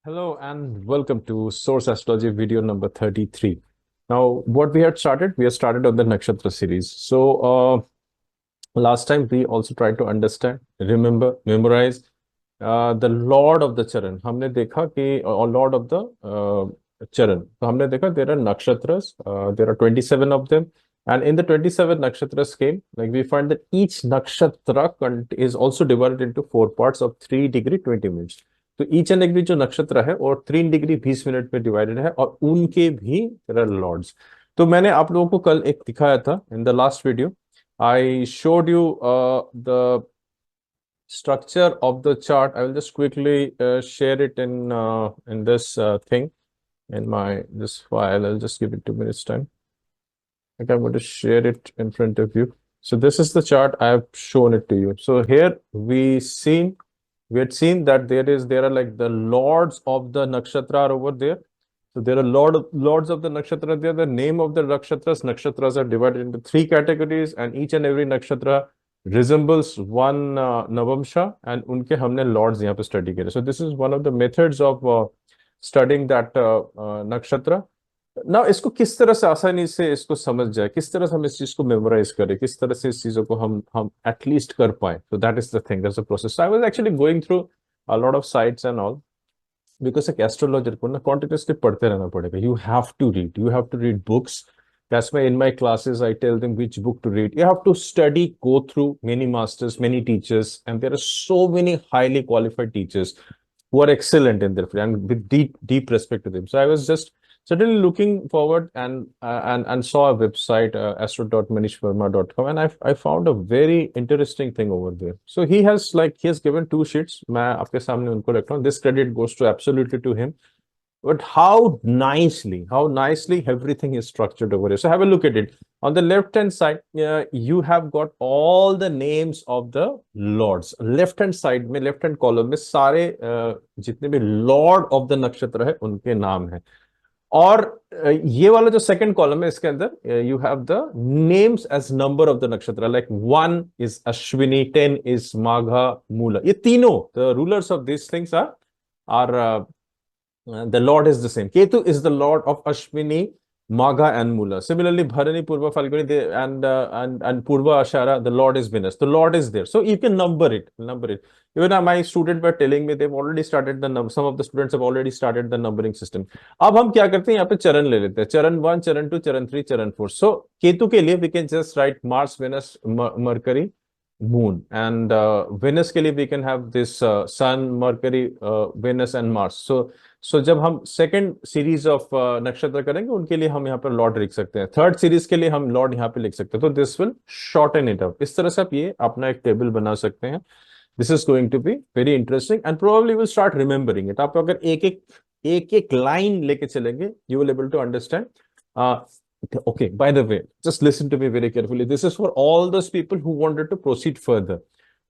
Hello and welcome to Source Astrology video number 33. Now, what we had started on the Nakshatra series. Last time we also tried to understand, remember, memorize the Lord of the Charan. हमने देखा कि Lord of the Charan. तो हमने देखा there are nakshatras, there are 27 of them. And in the 27 nakshatra scheme, like we find that each nakshatra is also divided into four parts of 3 degree 20 minutes. तो each and every जो नक्षत्र है और 3 degree 20 minute में divided है और उनके भी लॉर्ड्स। तो मैंने आप लोगों को कल एक दिखाया था in the last video. I showed you the structure of the chart. I will just quickly share it in this thing in my this file. I'll just give it 2 minutes time. Okay, I'm going to share it in front of you. So this is the chart. I have shown it to you. So here we had seen that there are like the lords of the nakshatra are over there. So there are lords of the nakshatra there. The name of the nakshatras are divided into 3 categories, and each and every nakshatra resembles one navamsha, and उनके हमने lords यहाँ पे study करे. So this is one of the methods of studying that nakshatra. ना इसको किस तरह से आसानी से इसको समझ जाए, किस तरह से हम इस चीज को मेमोराइज करें, किस तरह से इस चीजों को हम एटलीस्ट कर पाए. तो that is the thing, that's the process. I was actually going through a lot of sites and all, because एक एस्ट्रोलॉजर को ना कॉन्टिन्यूसली पढ़ते रहना पड़ेगा. You have to read books. That's why in my classes I tell them which book to read. You have to study, go through many masters, many teachers, and there are so many highly qualified teachers who are excellent in their field and with deep respect to them. So I was just suddenly looking forward and saw a website, astro.manishverma.com, and I found a very interesting thing over there. So he has given 2 sheets. मैं आपके सामने उनको रख रहा हूँ. This credit goes to absolutely to him. But how nicely everything is structured over here. So have a look at it. On the left hand side, you have got all the names of the lords. Left hand side में, left hand column में सारे जितने भी lord of the नक्षत्र है उनके नाम है. और ये वाला जो सेकंड कॉलम है इसके अंदर you have the names as number of the nakshatra. Like 1 is Ashwini, 10 is Magha, Moola. ये तीनों the rulers of this things are the Lord is the same. Ketu is the Lord of Ashwini, Magha, and Mula. Similarly, Bharani, Purva, Falguni, and Purva, Ashara, the Lord is Venus. The Lord is there. So you can number it. Even my students were telling me they've already started the number. Some of the students have already started the numbering system. अब हम क्या करते हैं, यहाँ पे चरण ले लेते हैं. चरण 1, चरण 2, चरण 3, चरण 4. So केतु के लिए we can just write Mars, Venus, Mercury, Moon, and Venus के लिए we can have this Sun, Mercury, Venus, and Mars. So जब हम सेकंड सीरीज ऑफ नक्षत्र करेंगे उनके लिए हम यहाँ पर लॉर्ड लिख सकते हैं. थर्ड सीरीज के लिए हम लॉर्ड यहाँ पे लिख सकते हैं. तो this will shorten it up. इस तरह से आप ये अपना एक टेबल बना सकते हैं. This is going to be very interesting and probably will start remembering it. आप अगर एक लाइन लेके चलेंगे you will able to understand. Okay, by the way, just listen to me very carefully. This is for all those people who wanted to proceed further,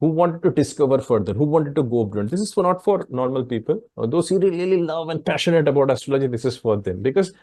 who wanted to discover further, who wanted to go beyond. This is not for normal people. Those who really love and passionate about astrology, this is for them. Because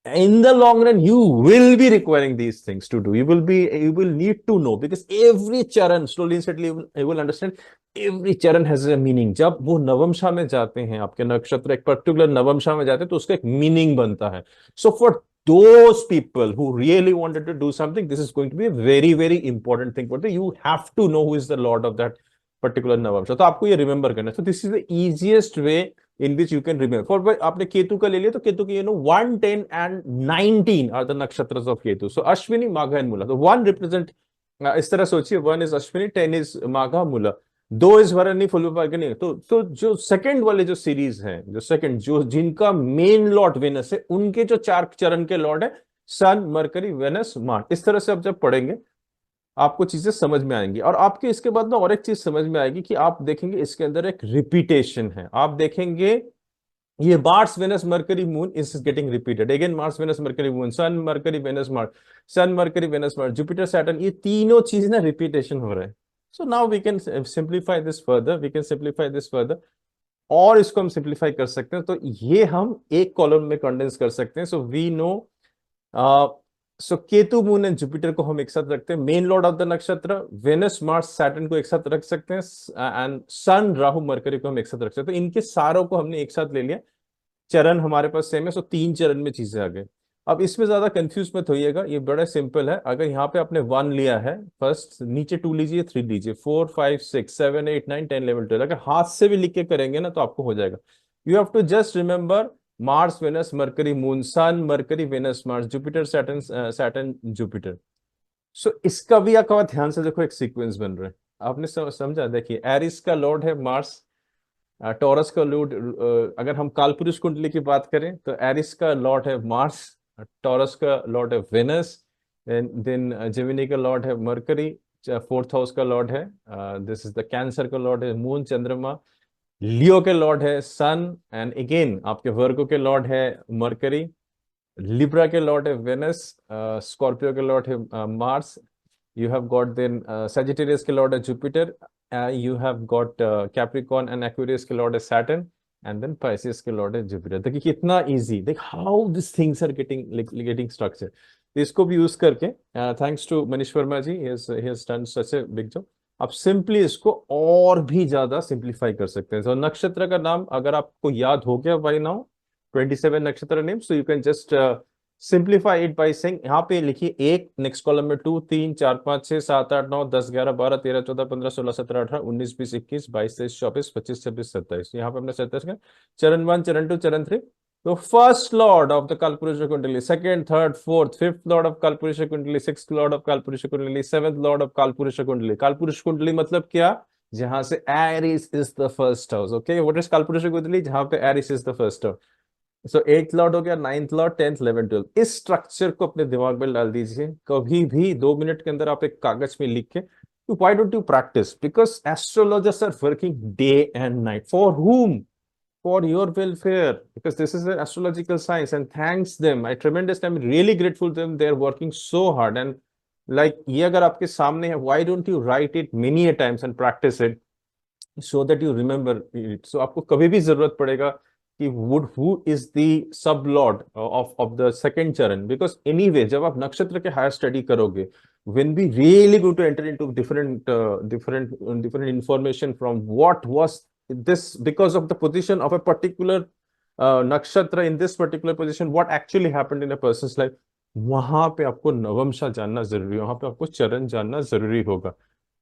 in the long run, you will be requiring these things to do. You will need to know, because every charan, slowly and steadily, you will understand, every charan has a meaning. जब वो नवमशा में जाते हैं, आपके नक्षत्र एक particular नवमशा में जाते हैं, तो उसका एक मीनिंग बनता है. So for those people who really wanted to do something, this is going to be a very, very important thing for them. You have to know who is the lord of that particular navamsha. तो आपको ये remember करना है. So this is the easiest way in which you can remember. For आपने केतु का ले लिया, तो केतु के 1, 10 and 19 are the nakshatras of Ketu. So Ashwini, Magha, and Mula. So 1 represent, इस तरह सोचिए, 1 is Ashwini, 10 is Magha, Mula. 2 इस भरणी, फुल फाल्गुनी. तो जो सेकंड वाले जो सीरीज हैं, जो सेकंड जो जिनका मेन लॉर्ड वेनस है, उनके जो 4 चरण के लॉर्ड है सन, मरकरी, वेनस, मार्स. इस तरह से आप जब पढ़ेंगे आपको चीजें समझ में आएंगी. और आपके इसके बाद ना और एक चीज समझ में आएगी कि आप देखेंगे इसके अंदर एक रिपीटेशन है. आप देखेंगे ये Mars, Venus, Mercury, moon is getting repeated again. Mars, Venus, Mercury, moon, sun, Mercury, Venus, Mars, sun, Mercury, Venus, Mars, Jupiter, Saturn, ये तीनों चीज ना रिपीटेशन हो रहा है. So now we can simplify this further, और इसको हम सिंप्लीफाई कर सकते हैं. तो ये हम एक कॉलम में कंडेंस कर सकते हैं. So we know so Ketu moon and Jupiter को हम एक साथ रखते हैं, main lord of the nakshatra. Venus Mars Saturn को एक साथ रख सकते हैं, एंड सन राहु मरकरी को हम एक साथ रख सकते हैं। तो इनके सारों को हमने एक साथ ले लिया, चरण हमारे पास सेम है, सो 3 चरण में चीजें आ गई। अब इसमें ज्यादा कंफ्यूज मत होइएगा, ये बड़ा सिंपल है। अगर यहाँ पे आपने 1 लिया है फर्स्ट, नीचे 2 लीजिए, 3 लीजिए, 4 5 6 7 8 9 10 11 12। अगर हाथ से भी लिख के करेंगे ना तो आपको हो जाएगा। You have to just remember Mars Venus Mercury moon, sun Mercury Venus Mars, Jupiter Saturn, Saturn Jupiter. So इसका भी आपका ध्यान से देखो, एक सीक्वेंस बन रहा है। आपने समझा? देखिए, एरिस का लॉर्ड है मार्स, टॉरस का लॉर्ड, अगर हम कालपुरुष कुंडली की बात करें तो एरिस का लॉर्ड है मार्स, टॉरस का लॉर्ड है वेनस, देन जेमिनी का लॉर्ड है मरकरी, फोर्थ हाउस का लॉर्ड है, दिस इज द कैंसर का लॉर्ड है मून चंद्रमा, लियो के लॉर्ड है सन, एंड अगेन आपके वर्गो के लॉर्ड है मरकरी, लिब्रा के लॉर्ड है वेनस, स्कॉर्पियो के लॉर्ड है Mars, you have got then Sagittarius के लॉर्ड है Jupiter, you have got Capricorn and Aquarius के लॉर्ड है Saturn, and then Pisces के लॉर्ड है जुपिटर। देखिए कितना इजी, देख how these things are getting structured। तो इसको भी यूज करके, thanks to Manish Verma ji, he has done such a big job। आप सिंपली इसको और भी ज्यादा सिंप्लीफाई कर सकते हैं। तो नक्षत्र का नाम अगर आपको याद हो गया बाय नाउ, 27 नक्षत्र name, so you can just simplify it by saying, यहाँ पे लिखिए 1, नेक्स्ट कॉलम में 2 3 4 5 6 7 8 9 10 11 12 13 14 15 16 17 18 19 20 21 22 23 24 25 26 27। यहाँ पे हमने 27 का चरण 1 चरण 2 चरण 3। तो फर्स्ट लॉर्ड ऑफ द कालपुरुष कुंडली, second third fourth fifth lord of कालपुरुष कुंडली, सिक्स्थ लॉर्ड ऑफ कालपुरुष कुंडली, सेवेंथ लॉर्ड ऑफ कालपुरुष कुंडली। कालपुरुष कुंडली मतलब क्या? जहां से Aries is the first house. Okay, what is कालपुरुष कुंडली? जहां पे Aries is the first house. So 8th lord हो गया, 9th Lord, 10th 11th 12th। इस स्ट्रक्चर को अपने दिमाग में डाल दीजिए, कभी भी 2 मिनट के अंदर आप एक कागज में लिख के, why don't you practise? Because astrologers are working day and night for whom? For your welfare, because this is an astrological science, and thanks them, I tremendously, I'm really grateful to them, they're working so hard। and like ये अगर आपके सामने है, why don't you write it many a times and practice it so that you remember it? So आपको कभी भी जरूरत पड़ेगा कि who is the sub lord of the second चरण, because anyway जब आप नक्षत्र के हायर स्टडी करोगे, when we really go to enter into different information from what was this, because of the position of a particular nakshatra in this particular position, what actually happened in a person's life, वहां पे आपको नवमशा जानना जरूरी है, वहां पे आपको चरण जानना जरूरी होगा।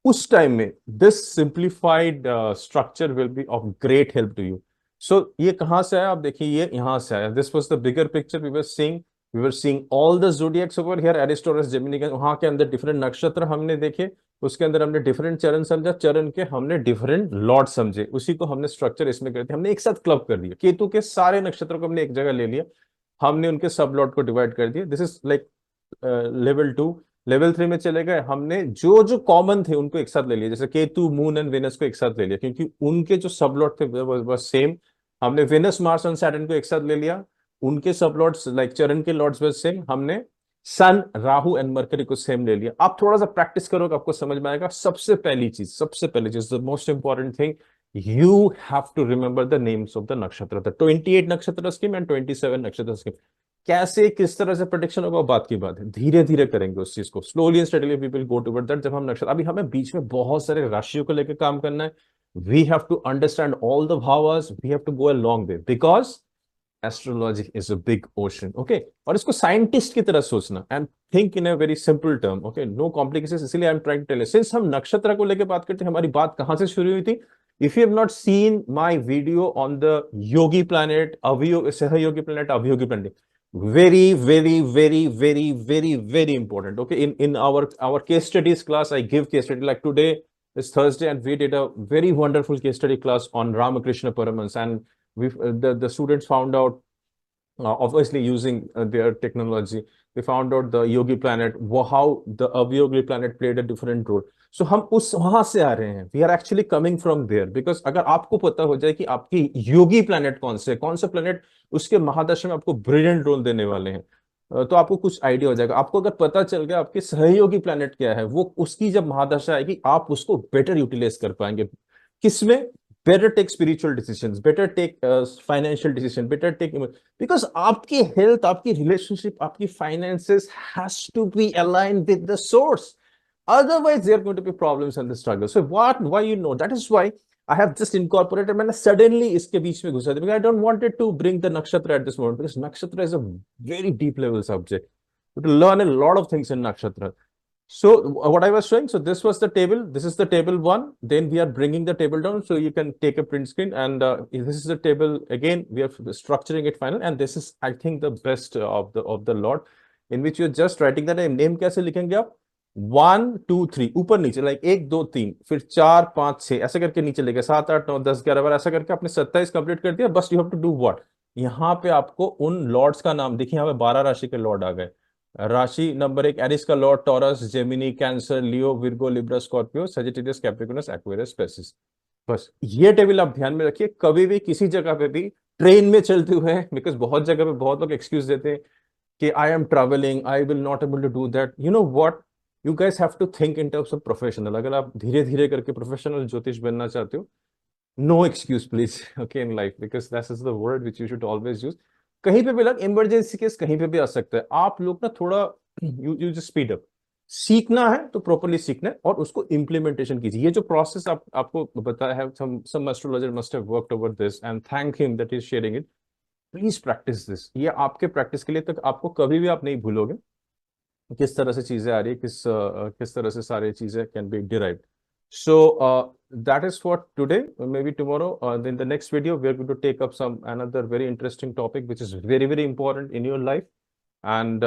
उस टाइम में this simplified structure will be of great help to you. So ये कहां से आया? आप देखिए, ये यहां से आया। This was the bigger picture we were seeing all the zodiacs over here, Aries Taurus Gemini, वहां के अंदर डिफरेंट नक्षत्र हमने देखे, उसके अंदर हमने डिफरेंट चरण समझा, चरण के हमने डिफरेंट लॉर्ड समझे, उसी को हमने स्ट्रक्चर इसमें करते हमने एक साथ क्लब कर दिया। केतु के सारे नक्षत्रों को हमने एक जगह ले लिया, हमने उनके सब लॉर्ड को डिवाइड कर दिया। This is like level 2। Level 3 में चले गए, हमने जो जो कॉमन थे उनको एक साथ ले लिया, जैसे केतु मून एंड वेनस को एक साथ ले लिया, क्योंकि उनके जो सब लॉर्ड थे वो सेम। हमने वेनस मार्स एंड सैटर्न को एक साथ ले लिया, उनके सब लॉर्ड्स लाइक चरण के लॉर्ड्स बस सेम। हमने सन राहु एंड मरकरी को सेम ले लिया। आप थोड़ा सा प्रैक्टिस करोगे आपको समझ में आएगा। सबसे पहली चीज the most important thing, you have to remember the names of the nakshatra, the 28 nakshatra scheme and 27 nakshatra scheme। कैसे किस तरह से प्रोटेक्शन होगा बात की बात है, धीरे धीरे करेंगे उस चीज को, slowly and steadily we will go toward that. जब हम नक्षत्र, अभी हमें बीच में बहुत सारे राशियों को लेकर काम करना है, we have to understand all the भावास, we have to go a long way, because astrology is a big ocean. Okay, और इसको साइंटिस्ट की तरह सोचना and think in a very simple term. Okay, no complications. इसलिए I am trying to tell you, since हम नक्षत्र को लेकर बात करते हैं, हमारी बात कहां से शुरू हुई थी? If you have not seen my video on the Yogi planet, Sahayogi planet, Avyogi planet, very, very, very, very, very, very important. Okay, in our case studies class, I give case study. Like today is Thursday, and we did a very wonderful case study class on Ramakrishna Paramahans, and the students found out, obviously using their technology, they found out the Yogi planet, how the Avyogi planet played a different role. So हम उस वहां से आ रहे हैं, we are actually coming from there, because अगर आपको पता हो जाए कि आपकी योगी प्लैनेट कौन सा प्लैनेट उसके महादशा में आपको ब्रिलियंट रोल देने वाले हैं, तो आपको कुछ आइडिया हो जाएगा। आपको अगर पता चल गया आपके सहयोगी प्लैनेट क्या है, वो उसकी जब महादशा आएगी आप उसको बेटर यूटिलाइज कर पाएंगे। किसमें? better take spiritual decisions, better take financial decision, better take, because आपकी health, आपकी relationship, आपकी finances has to be aligned with the source. Otherwise, there are going to be problems and the struggle. So why that is why I have just incorporated. मैंने suddenly इसके बीच में घुसा दिया because I don't wanted to bring the nakshatra at this moment, because nakshatra is a very deep level subject. You have to learn a lot of things in nakshatra. So what I was showing, so this was the table, this is the table one, then we are bringing the table down, so you can take a print screen, and this is the table again, we are structuring it final, and this is, I think, the best of the lot, in which you're just writing the name कैसे लिखेंगे आप, 1 2 3 ऊपर नीचे, like 1 2 3, फिर 4 5 6 ऐसे करके नीचे लेके 7 8 9 10 11 12 ऐसा करके आपने 27 कंप्लीट कर दिया. बस you have to do what, यहाँ पे आपको उन लॉर्ड्स का नाम देखिए, यहाँ पे 12 राशि के लॉर्ड आ गए. राशि नंबर 1 एरिस का lord Taurus, Gemini, Cancer, Leo, Virgo, Libra, Scorpio, Sagittarius, Capricornus, Aquarius, Pisces. बस ये टेबल आप ध्यान में रखिए. कभी भी किसी जगह पे भी ट्रेन में चलते हुए, बिकॉज बहुत जगह पे बहुत लोग एक्सक्यूज देते हैं कि I am travelling, I will not able to do that. You know what, you guys have to think in terms of professional. अगर आप धीरे धीरे करके प्रोफेशनल ज्योतिष बनना चाहते हो, no excuse please, okay, in life, because that is the word which you should always use. कहीं पे भी लग इमरजेंसी केस कहीं पे भी आ सकता है. आप लोग ना थोड़ा यू जस्ट स्पीड अप. सीखना है तो प्रॉपरली सीखना है और उसको इम्प्लीमेंटेशन कीजिए. ये जो प्रोसेस आपको बताया है, some astrologer must have worked over this, and thank him that he is sharing it. Please practice this. ये आपके प्रैक्टिस के लिए तक आपको कभी भी आप नहीं भूलोगे किस तरह से चीजें आ रही है, किस तरह से सारी चीजें can be derived. So that is for today. Maybe tomorrow, in the next video, we are going to take up another very interesting topic, which is very, very important in your life. And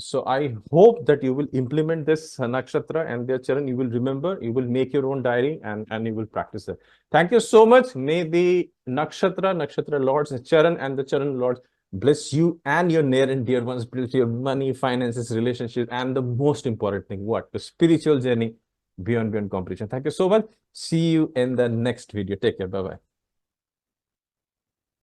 so I hope that you will implement this nakshatra and their charan. You will remember, you will make your own diary, and you will practice it. Thank you so much. May the nakshatra lords, the charan and the charan lords bless you and your near and dear ones, bless your money, finances, relationships, and the most important thing, what? The spiritual journey beyond comprehension. Thank you so much. See you in the next video. Take care. Bye bye.